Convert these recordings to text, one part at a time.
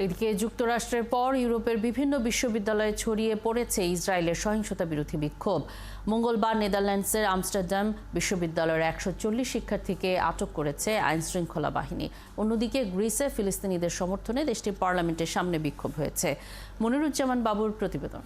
এদিকে যুক্তরাষ্ট্রের পর ইউরোপের বিভিন্ন বিশ্ববিদ্যালয়ে ছড়িয়ে পড়েছে ইসরায়েলের সহিংসতা বিরোধী বিক্ষোভ। মঙ্গলবার নেদারল্যান্ডসের আমস্টারডাম বিশ্ববিদ্যালয়ের ১৪০ শিক্ষার্থীকে আটক করেছে আইনশৃঙ্খলা বাহিনী। অন্যদিকে গ্রিসে ফিলিস্তিনিদের সমর্থনে দেশটির পার্লামেন্টের সামনে বিক্ষোভ হয়েছে। মনিরুজ্জামান বাবুর প্রতিবেদন।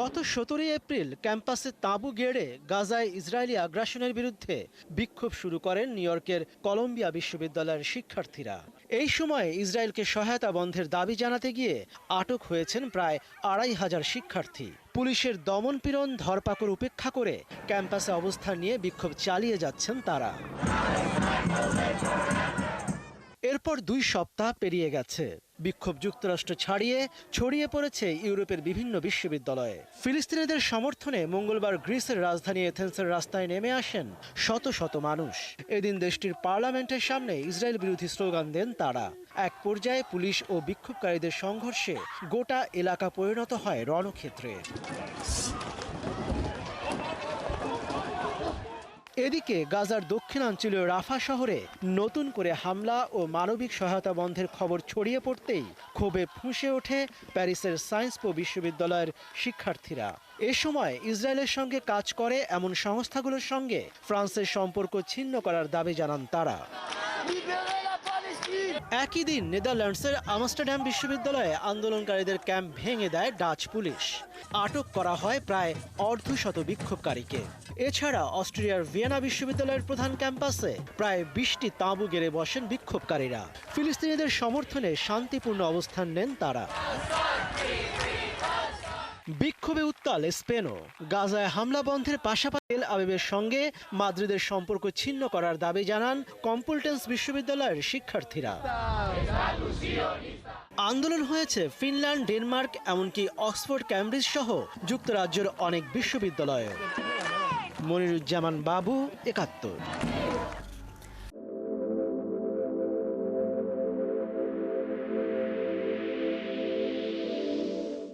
গত ১৭ এপ্রিল ক্যাম্পাসে তাঁবু গেড়ে গাজায় ইসরায়েলি আগ্রাসনের বিরুদ্ধে বিক্ষোভ শুরু করেন নিউ ইয়র্কের কলম্বিয়া বিশ্ববিদ্যালয়ের শিক্ষার্থীরা। এই সময় ইসরায়েলকে সহায়তা বন্ধের দাবি জানাতে গিয়ে আটক হয়েছেন প্রায় ২৫০০ শিক্ষার্থী। পুলিশের দমনপীড়ন ধরপাকড় উপেক্ষা করে ক্যাম্পাসে অবস্থান নিয়ে বিক্ষোভ চালিয়ে যাচ্ছেন তারা। এরপর ২ সপ্তাহ পেরিয়ে গেছে। বিক্ষোভ যুক্তরাষ্ট্র ছাড়িয়ে ছড়িয়ে পড়েছে ইউরোপের বিভিন্ন বিশ্ববিদ্যালয়ে। ফিলিস্তিনিদের সমর্থনে মঙ্গলবার গ্রিসের রাজধানী এথেন্সের রাস্তায় নেমে আসেন শত শত মানুষ। এদিন দেশটির পার্লামেন্টের সামনে ইসরায়েল বিরোধী স্লোগান দেন তারা। এক পর্যায়ে পুলিশ ও বিক্ষোভকারীদের সংঘর্ষে গোটা এলাকা পরিণত হয় রণক্ষেত্রে। এদিকে গাজার দক্ষিণাঞ্চলীয় রাফা শহরে নতুন করে হামলা ও মানবিক সহায়তা বন্ধের খবর ছড়িয়ে পড়তেই ক্ষোভে ফুঁসে ওঠে প্যারিসের সায়েন্স পো বিশ্ববিদ্যালয়ের শিক্ষার্থীরা। এ সময় ইসরায়েলের সঙ্গে কাজ করে এমন সংস্থাগুলোর সঙ্গে ফ্রান্সের সম্পর্ক ছিন্ন করার দাবি জানান তারা। একই দিন নেদারল্যান্ডসের আমস্টারডাম বিশ্ববিদ্যালয়ে আন্দোলনকারীদের ক্যাম্প ভেঙে দেয় ডাচ পুলিশ। আটক করা হয় প্রায় অর্ধশত বিক্ষোভকারীকে। এছাড়া অস্ট্রিয়ার ভিয়েনা বিশ্ববিদ্যালয়ের প্রধান ক্যাম্পাসে প্রায় ২০টি তাঁবু গেড়ে বসেন বিক্ষোভকারীরা। ফিলিস্তিনিদের সমর্থনে শান্তিপূর্ণ অবস্থান নেন তারা। বিক্ষোভে উত্তাল স্পেনও। গাজায় হামলা বন্ধের পাশাপাশি তেল আবিবের সঙ্গে মাদ্রিদের সম্পর্ক ছিন্ন করার দাবি জানান কম্পলটেন্স বিশ্ববিদ্যালয়ের শিক্ষার্থীরা। আন্দোলন হয়েছে ফিনল্যান্ড, ডেনমার্ক, এমনকি অক্সফোর্ড, ক্যামব্রিজ সহ যুক্তরাজ্যের অনেক বিশ্ববিদ্যালয়ে। মনিরুজ্জামান বাবু, ৭১।